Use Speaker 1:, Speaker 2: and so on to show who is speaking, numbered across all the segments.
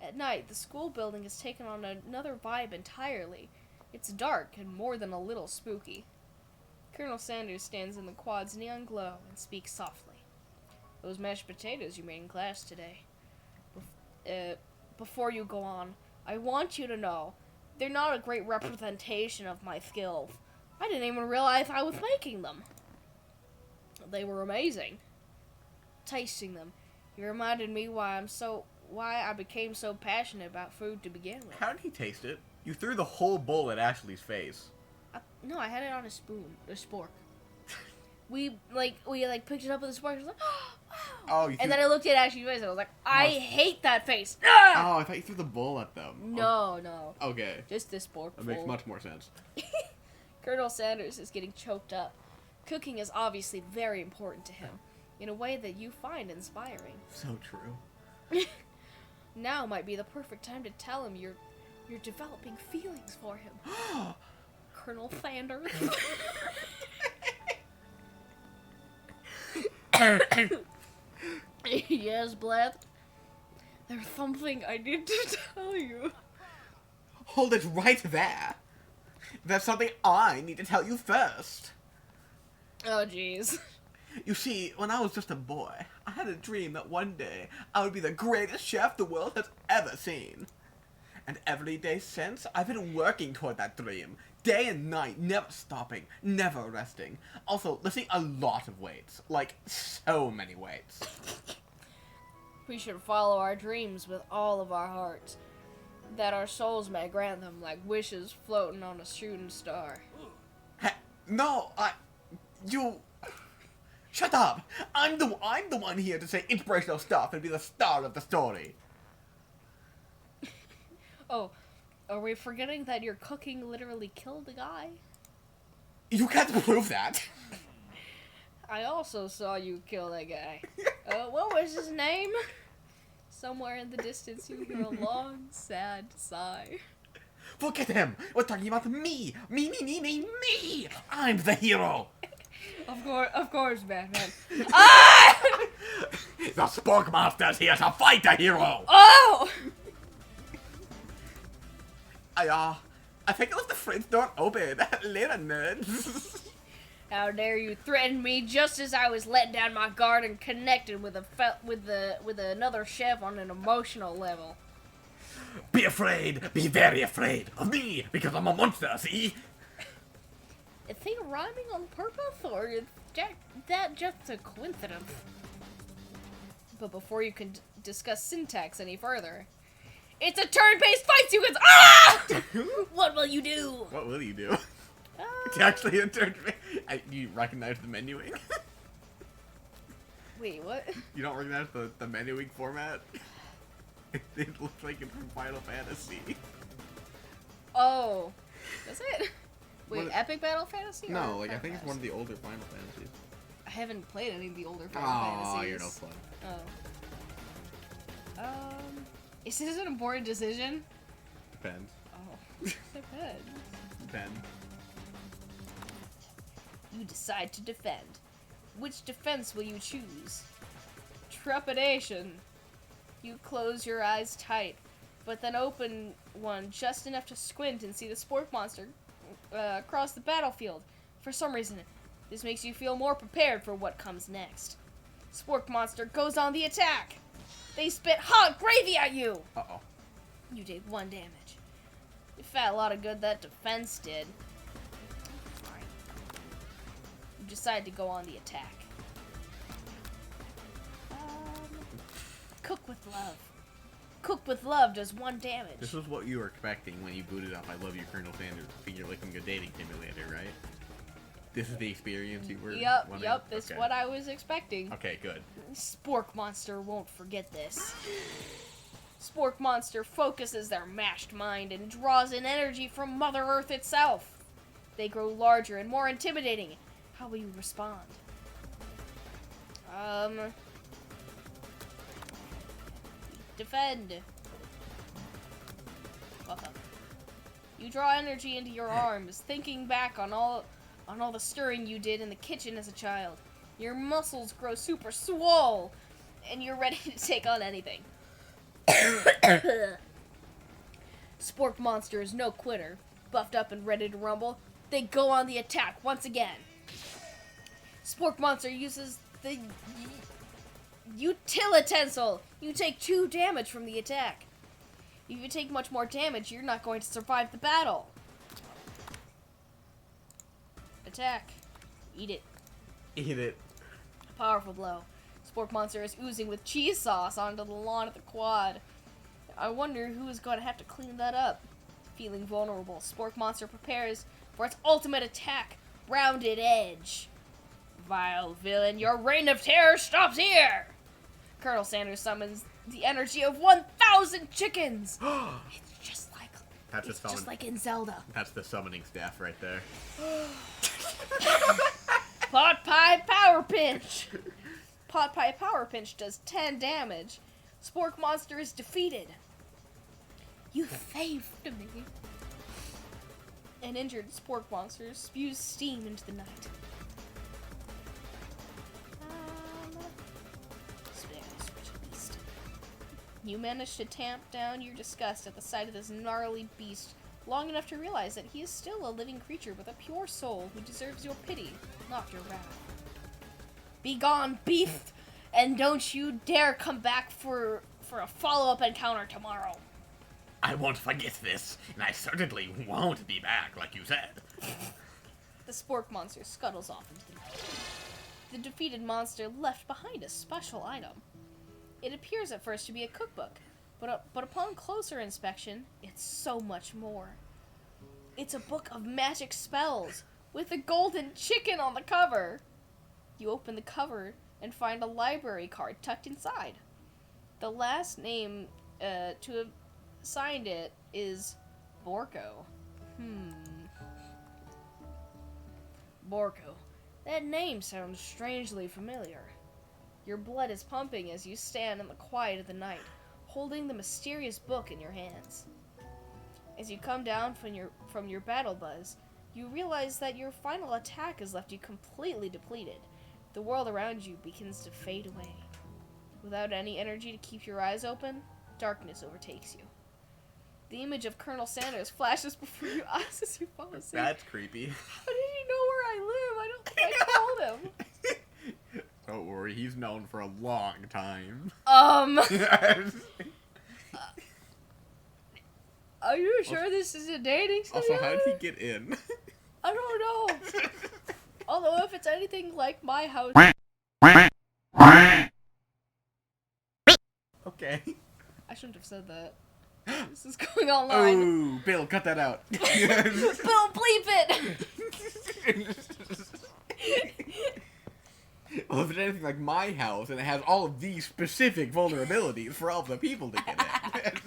Speaker 1: At night, the school building has taken on another vibe entirely. It's dark and more than a little spooky. Colonel Sanders stands in the quad's neon glow and speaks softly. Those mashed potatoes you made in class today. Before you go on, I want you to know they're not a great representation of my skills. I didn't even realize I was making them. They were amazing. Tasting them, he reminded me why I became so passionate about food to begin with.
Speaker 2: How did he taste it? You threw the whole bowl at Ashley's face.
Speaker 1: No, I had it on a spoon, a spork. We picked it up with a spork. I was like, oh, wow. And then I looked at Ashley's face and I was like, I hate that face. Ah!
Speaker 2: Oh, I thought you threw the bowl at them.
Speaker 1: No.
Speaker 2: Okay.
Speaker 1: Just this spork.
Speaker 2: That makes much more sense.
Speaker 1: Colonel Sanders is getting choked up. Cooking is obviously very important to him, in a way that you find inspiring.
Speaker 2: So true.
Speaker 1: Now might be the perfect time to tell him you're developing feelings for him. Colonel Sanders. Yes, Bleth. There's something I need to tell you.
Speaker 2: Hold it right there. There's something I need to tell you first.
Speaker 1: Oh, jeez.
Speaker 2: You see, when I was just a boy, I had a dream that one day I would be the greatest chef the world has ever seen. And every day since, I've been working toward that dream. Day and night, never stopping, never resting. Also, lifting a lot of weights. Like, so many weights.
Speaker 1: We should follow our dreams with all of our hearts, that our souls may grant them like wishes floating on a shooting star.
Speaker 2: No, you... Shut up! I'm the one here to say inspirational stuff and be the star of the story.
Speaker 1: Oh, are we forgetting that your cooking literally killed a guy?
Speaker 2: You can't prove that.
Speaker 1: I also saw you kill that guy. What was his name? Somewhere in the distance you hear a long, sad sigh.
Speaker 2: Forget him! We're talking about me! Me! I'm the hero!
Speaker 1: Of course, Batman. Ah!
Speaker 2: The Spork Monster's here to fight the hero!
Speaker 1: Oh!
Speaker 2: I think it was the fridge door open. Later, nerds.
Speaker 1: How dare you threaten me just as I was letting down my guard and connected with another chef on an emotional level.
Speaker 2: Be afraid, be very afraid of me, because I'm a monster, see?
Speaker 1: Is he rhyming on purpose, or is that just a coincidence? But before you can discuss syntax any further, it's a turn-based fight sequence! Ah! What will you do?
Speaker 2: What will you do? It's actually a turn-based... You recognize the menuing?
Speaker 1: Wait, what?
Speaker 2: You don't recognize the menuing format? It looks like it's from Final Fantasy.
Speaker 1: Oh. Does it? Wait,
Speaker 2: What?
Speaker 1: Epic Battle Fantasy?
Speaker 2: No,
Speaker 1: or
Speaker 2: like, I think
Speaker 1: Final
Speaker 2: it's one of the older Final Fantasies.
Speaker 1: I haven't played any of the older Final
Speaker 2: Oh,
Speaker 1: Fantasies.
Speaker 2: you're no fun.
Speaker 1: Oh. Is this an important decision?
Speaker 2: Depends.
Speaker 1: Oh. Depends.
Speaker 2: Depends.
Speaker 1: You decide to defend. Which defense will you choose? Trepidation. You close your eyes tight, but then open one just enough to squint and see the Spork Monster across the battlefield. For some reason, this makes you feel more prepared for what comes next. Spork Monster goes on the attack. They spit hot gravy at you.
Speaker 2: Uh-oh.
Speaker 1: You take 1 damage. You felt a lot of good that defense did. Fine. You decide to go on the attack. Cook with love. Cook with love does 1 damage.
Speaker 2: This was what you were expecting when you booted up I Love You, Colonel Sanders, figure licking a dating simulator, right? This is the experience you were wanting?
Speaker 1: Yep, that's what I was expecting.
Speaker 2: Okay, good.
Speaker 1: Spork Monster won't forget this. Spork Monster focuses their mashed mind and draws in energy from Mother Earth itself. They grow larger and more intimidating. How will you respond? Defend. Welcome. You draw energy into your arms, thinking back on all the stirring you did in the kitchen as a child. Your muscles grow super swole, and you're ready to take on anything. Spork Monster is no quitter. Buffed up and ready to rumble, they go on the attack once again. Spork Monster uses the utilitensile. You take 2 damage from the attack. If you take much more damage, you're not going to survive the battle. Attack. Eat it.
Speaker 2: Eat it.
Speaker 1: Powerful blow. Spork Monster is oozing with cheese sauce onto the lawn of the quad. I wonder who is going to have to clean that up. Feeling vulnerable, Spork Monster prepares for its ultimate attack, Rounded Edge. Vile villain, your reign of terror stops here! Colonel Sanders summons the energy of 1,000 chickens! It's just like in Zelda.
Speaker 2: That's the summoning staff right there.
Speaker 1: Pot Pie Power Pinch! Pot Pie Power Pinch does 10 damage. Spork Monster is defeated. You saved me. An injured Spork Monster spews steam into the night. You manage to tamp down your disgust at the sight of this gnarly beast long enough to realize that he is still a living creature with a pure soul who deserves your pity, not your wrath. Begone, beast, and don't you dare come back for a follow-up encounter tomorrow.
Speaker 2: I won't forget this, and I certainly won't be back, like you said.
Speaker 1: The Spork Monster scuttles off into the night. The defeated monster left behind a special item. It appears at first to be a cookbook, but upon closer inspection, it's so much more. It's a book of magic spells, with a golden chicken on the cover. You open the cover and find a library card tucked inside. The last name to have signed it is Borko. Borko. That name sounds strangely familiar. Your blood is pumping as you stand in the quiet of the night, holding the mysterious book in your hands. As you come down from your battle buzz, you realize that your final attack has left you completely depleted. The world around you begins to fade away. Without any energy to keep your eyes open, darkness overtakes you. The image of Colonel Sanders flashes before your eyes as you fall asleep.
Speaker 2: That's creepy.
Speaker 1: How did he know where I live? I don't think I told him.
Speaker 2: Don't worry, he's known for a long time.
Speaker 1: Are you sure this is a dating simulator?
Speaker 2: Also, how did he get in?
Speaker 1: I don't know. Although if it's anything like my house...
Speaker 2: Okay.
Speaker 1: I shouldn't have said that. This is going online.
Speaker 2: Oh, Bill, cut that out.
Speaker 1: Bill, bleep it!
Speaker 2: Well, if it's anything like my house, and it has all of these specific vulnerabilities for all the people to get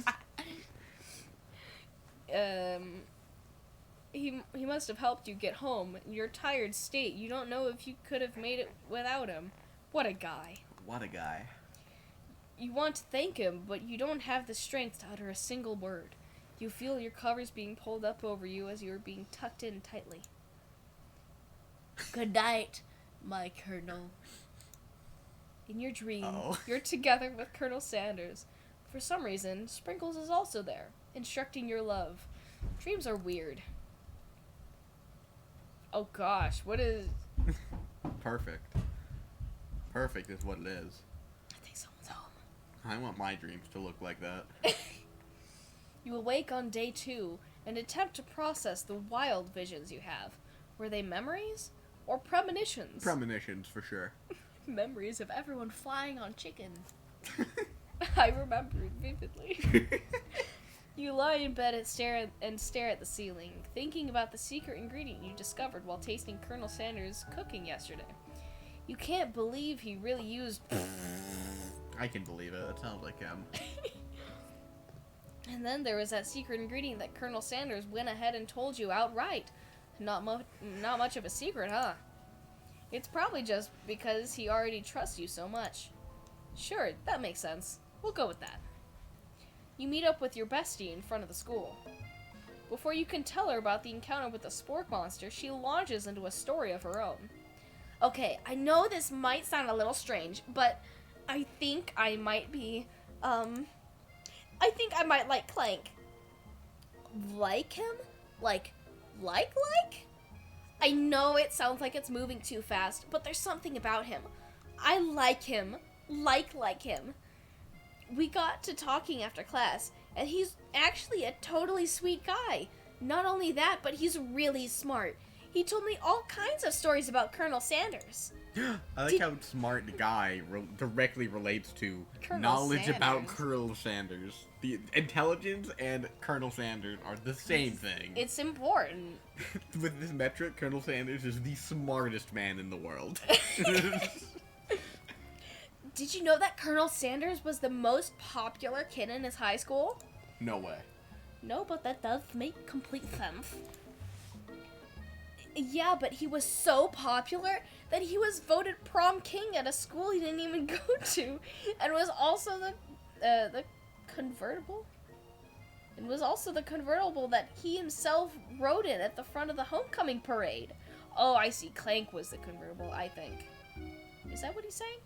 Speaker 1: in. He must have helped you get home. In your tired state, you don't know if you could have made it without him. What a guy.
Speaker 2: What a guy.
Speaker 1: You want to thank him, but you don't have the strength to utter a single word. You feel your covers being pulled up over you as you are being tucked in tightly. Good night, my Colonel. In your dream, you're together with Colonel Sanders. For some reason, Sprinkles is also there, instructing your love. Dreams are weird. Oh gosh, what is...
Speaker 2: Perfect. Perfect is what it is.
Speaker 1: I think someone's home.
Speaker 2: I want my dreams to look like that.
Speaker 1: You awake on day 2 and attempt to process the wild visions you have. Were they memories or premonitions?
Speaker 2: Premonitions, for sure.
Speaker 1: Memories of everyone flying on chicken. I remember it vividly. You lie in bed and stare at the ceiling, thinking about the secret ingredient you discovered while tasting Colonel Sanders' cooking yesterday. You can't believe he really used...
Speaker 2: I can believe it. That sounds like him.
Speaker 1: And then there was that secret ingredient that Colonel Sanders went ahead and told you outright. Not much of a secret, huh? It's probably just because he already trusts you so much. Sure, that makes sense. We'll go with that. You meet up with your bestie in front of the school. Before you can tell her about the encounter with the Spork Monster, she launches into a story of her own. Okay, I know this might sound a little strange, but I think I might be, I think I might like Clank. Like him? Like? I know it sounds like it's moving too fast, but there's something about him. I like him. Like him. We got to talking after class, and he's actually a totally sweet guy. Not only that, but he's really smart. He told me all kinds of stories about Colonel Sanders.
Speaker 2: I like how smart guy directly relates to
Speaker 1: Colonel
Speaker 2: knowledge about
Speaker 1: Sanders.
Speaker 2: Colonel Sanders. The intelligence and Colonel Sanders are the same thing.
Speaker 1: It's important.
Speaker 2: With this metric, Colonel Sanders is the smartest man in the world.
Speaker 1: Did you know that Colonel Sanders was the most popular kid in his high school?
Speaker 2: No way.
Speaker 1: No, but that does make complete sense. Yeah, but he was so popular that he was voted prom king at a school he didn't even go to, and was also the convertible. It was also the convertible that he himself rode in at the front of the homecoming parade. Oh, I see. Clank was the convertible, I think. Is that what he's saying?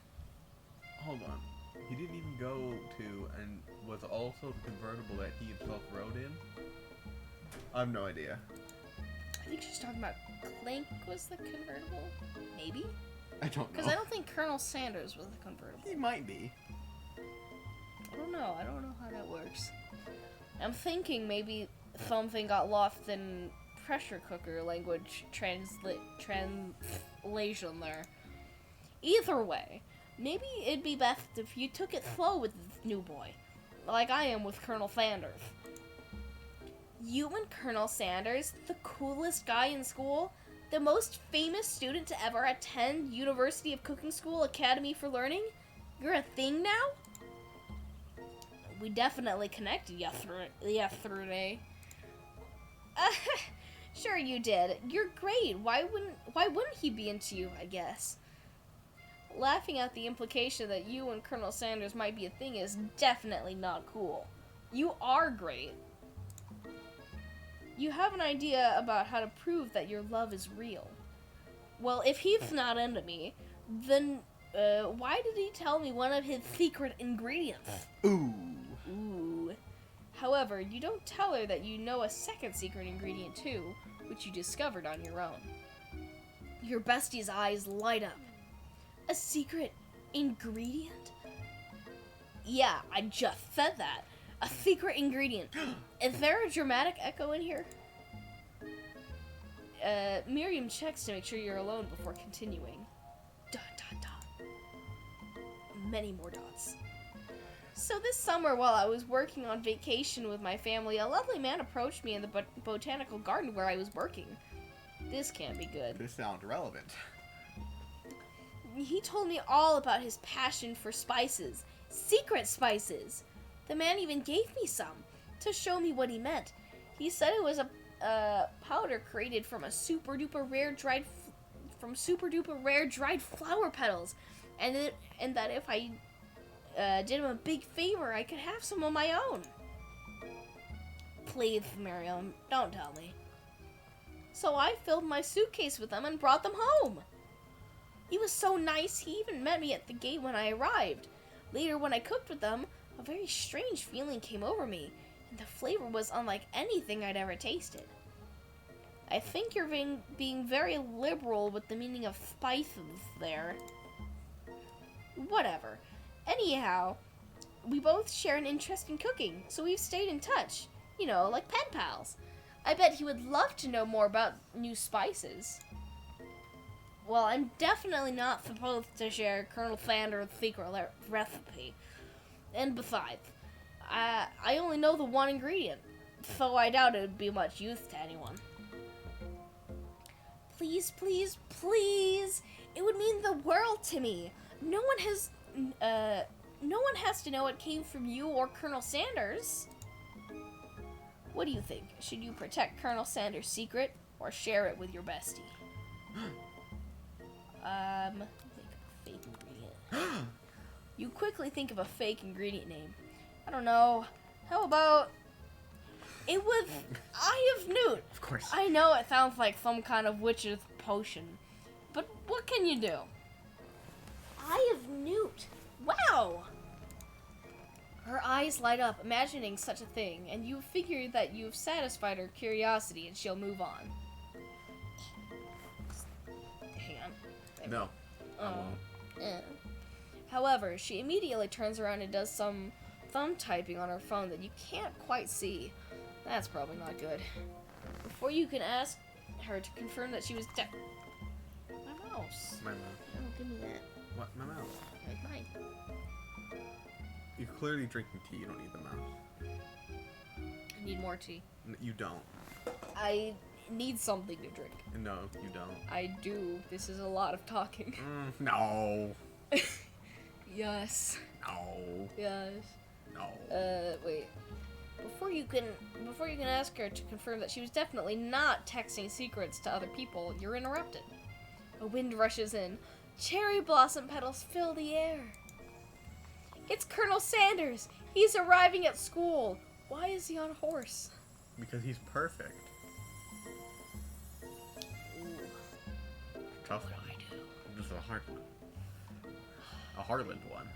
Speaker 3: Hold on. He didn't even go to and was also the convertible that he himself rode in? I have no idea.
Speaker 1: I think she's talking about Clank was the convertible. Maybe?
Speaker 2: I don't know.
Speaker 1: Because I don't think Colonel Sanders was the convertible.
Speaker 2: He might be.
Speaker 1: I don't know. I don't know how that works. I'm thinking maybe something got lost in pressure cooker language translation there. Either way, maybe it'd be best if you took it slow with this new boy, like I am with Colonel Sanders. You and Colonel Sanders, the coolest guy in school, the most famous student to ever attend University of Cooking School Academy for Learning, you're a thing now? We definitely connected yesterday. Sure you did. You're great. Why wouldn't he be into you, I guess? Laughing at the implication that you and Colonel Sanders might be a thing is definitely not cool. You are great. You have an idea about how to prove that your love is real. Well, if he's not into me, then why did he tell me one of his secret ingredients?
Speaker 2: Ooh.
Speaker 1: Ooh. However, you don't tell her that you know a second secret ingredient too, which you discovered on your own. Your bestie's eyes light up. A secret ingredient? Yeah, I just said that. A secret ingredient. Is there a dramatic echo in here? Miriam checks to make sure you're alone before continuing. Dot, dot, dot. Many more dots. So this summer, while I was working on vacation with my family, a lovely man approached me in the botanical garden where I was working. This can't be good.
Speaker 2: This sounds relevant.
Speaker 1: He told me all about his passion for spices. Secret spices! The man even gave me some, to show me what he meant. He said it was a powder created from super duper rare dried flower petals, and that if I did him a big favor, I could have some of my own. Please, Miriam, don't tell me. So I filled my suitcase with them and brought them home. He was so nice, he even met me at the gate when I arrived. Later, when I cooked with them, a very strange feeling came over me, and the flavor was unlike anything I'd ever tasted. I think you're being very liberal with the meaning of spices there. Whatever. Anyhow, we both share an interest in cooking, so we've stayed in touch. You know, like pen pals. I bet he would love to know more about new spices. Well, I'm definitely not supposed to share Colonel Sanders' secret recipe. And besides, I only know the one ingredient, so I doubt it would be much use to anyone. Please, please, please! It would mean the world to me. No one has to know it came from you or Colonel Sanders. What do you think? Should you protect Colonel Sanders' secret or share it with your bestie? Make a fake ingredient. You quickly think of a fake ingredient name. I don't know. How about... It was Eye of Newt.
Speaker 2: Of course.
Speaker 1: I know it sounds like some kind of witch's potion. But what can you do? Eye of Newt. Wow. Her eyes light up, imagining such a thing, and you figure that you've satisfied her curiosity and she'll move on. Hang on.
Speaker 3: No. I won't.
Speaker 1: Eh. However, she immediately turns around and does some thumb typing on her phone that you can't quite see. That's probably not good. Before you can ask her to confirm that she was My mouse.
Speaker 3: My mouse.
Speaker 1: Oh, give me that.
Speaker 3: What? My mouse.
Speaker 1: Like mine.
Speaker 3: You're clearly drinking tea. You don't need the mouse.
Speaker 1: I need more tea.
Speaker 3: You don't.
Speaker 1: I need something to drink.
Speaker 3: No, you don't.
Speaker 1: I do. This is a lot of talking.
Speaker 3: No.
Speaker 1: Yes.
Speaker 3: No.
Speaker 1: Yes.
Speaker 3: No.
Speaker 1: Wait. Before you can ask her to confirm that she was definitely not texting secrets to other people, you're interrupted. A wind rushes in. Cherry blossom petals fill the air. It's Colonel Sanders. He's arriving at school. Why is he on a horse?
Speaker 3: Because he's perfect.
Speaker 1: Ooh.
Speaker 3: Tough
Speaker 1: What
Speaker 3: one.
Speaker 1: do I do?
Speaker 3: This is a hard one. A Harland one.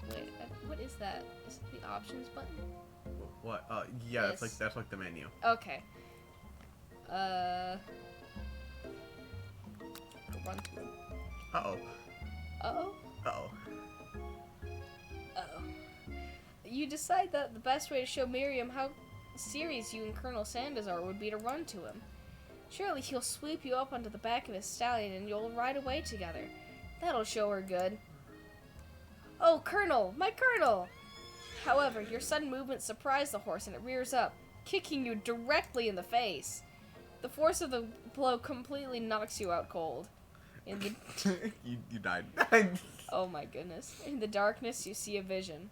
Speaker 1: Wait, what is that? Is it the options button?
Speaker 3: What? Yeah,
Speaker 1: This.
Speaker 3: that's like the menu.
Speaker 1: Okay. Run to him.
Speaker 3: Uh-oh.
Speaker 1: Uh-oh?
Speaker 3: Uh-oh.
Speaker 1: Uh-oh. You decide that the best way to show Miriam how serious you and Colonel Sanders are would be to run to him. Surely he'll sweep you up onto the back of his stallion and you'll ride away together. That'll show her good. Oh, Colonel! My Colonel! However, your sudden movement surprised the horse and it rears up, kicking you directly in the face. The force of the blow completely knocks you out cold. In the
Speaker 3: you died.
Speaker 1: Oh my goodness. In the darkness, you see a vision.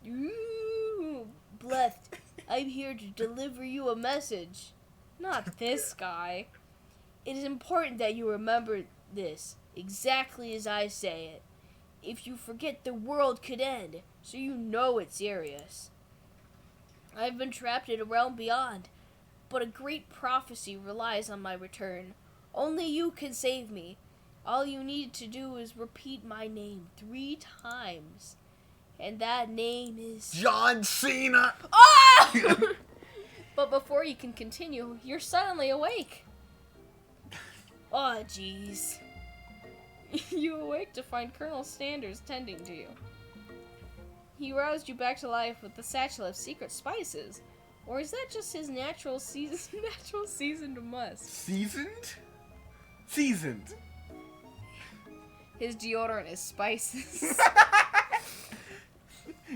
Speaker 1: Ooh, blessed. I'm here to deliver you a message. Not this guy. It is important that you remember this, exactly as I say it. If you forget, the world could end, so you know it's serious. I've been trapped in a realm beyond, but a great prophecy relies on my return. Only you can save me. All you need to do is repeat my name 3 times. And that name is...
Speaker 3: John Cena!
Speaker 1: Oh! But before you can continue, you're suddenly awake. Oh, jeez. You awake to find Colonel Sanders tending to you. He roused you back to life with the satchel of secret spices. Or is that just his natural seasoned must?
Speaker 3: Seasoned? Seasoned.
Speaker 1: His deodorant is spices.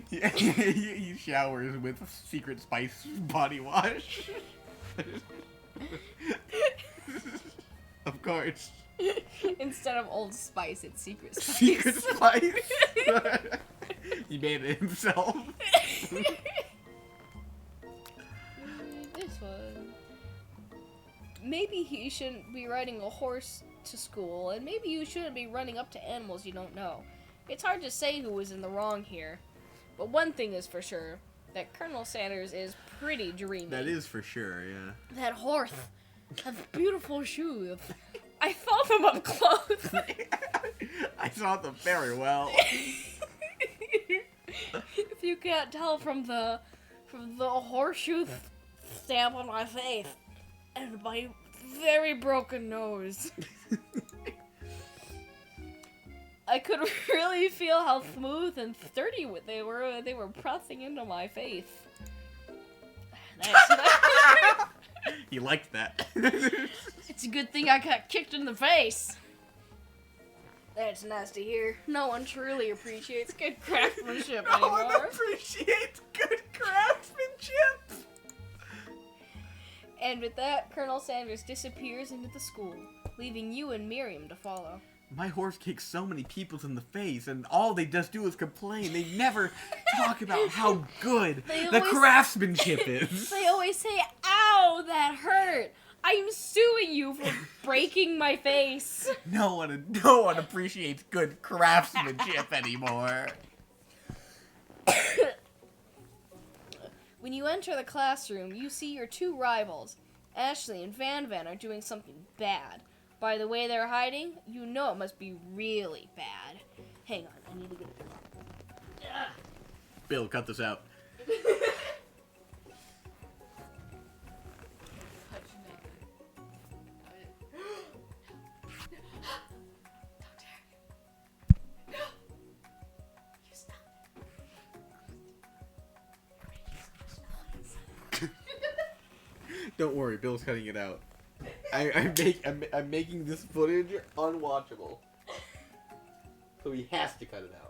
Speaker 3: Yeah, he showers with secret spice body wash. Of course.
Speaker 1: Instead of Old Spice, it's Secret Spice.
Speaker 3: Secret spice? He made it himself.
Speaker 1: This one. Maybe he shouldn't be riding a horse to school, and maybe you shouldn't be running up to animals you don't know. It's hard to say who was in the wrong here. But one thing is for sure, that Colonel Sanders is pretty dreamy.
Speaker 3: That is for sure, yeah.
Speaker 1: That horse has beautiful shoes. I felt them up close.
Speaker 3: I saw them very well.
Speaker 1: If you can't tell from the horseshoe stamp on my face and my very broken nose. I could really feel how smooth and sturdy they were. They were pressing into my face.
Speaker 3: You liked that.
Speaker 1: It's a good thing I got kicked in the face. That's nice to hear. No one truly appreciates good craftsmanship
Speaker 3: No
Speaker 1: anymore.
Speaker 3: one appreciates good craftsmanship.
Speaker 1: And with that, Colonel Sanders disappears into the school, leaving you and Miriam to follow.
Speaker 3: My horse kicks so many people in the face, and all they just do is complain. They never talk about how good the craftsmanship is.
Speaker 1: They always say, "Ow, that hurt! I'm suing you for breaking my face."
Speaker 3: No one appreciates good craftsmanship anymore.
Speaker 1: When you enter the classroom, you see your 2 rivals. Ashley and Van are doing something bad. By the way they're hiding, you know it must be really bad. Hang on, I need to get it.
Speaker 2: Bill, cut this out. Don't worry, Bill's cutting it out. I'm making this footage unwatchable. So he has to cut it out.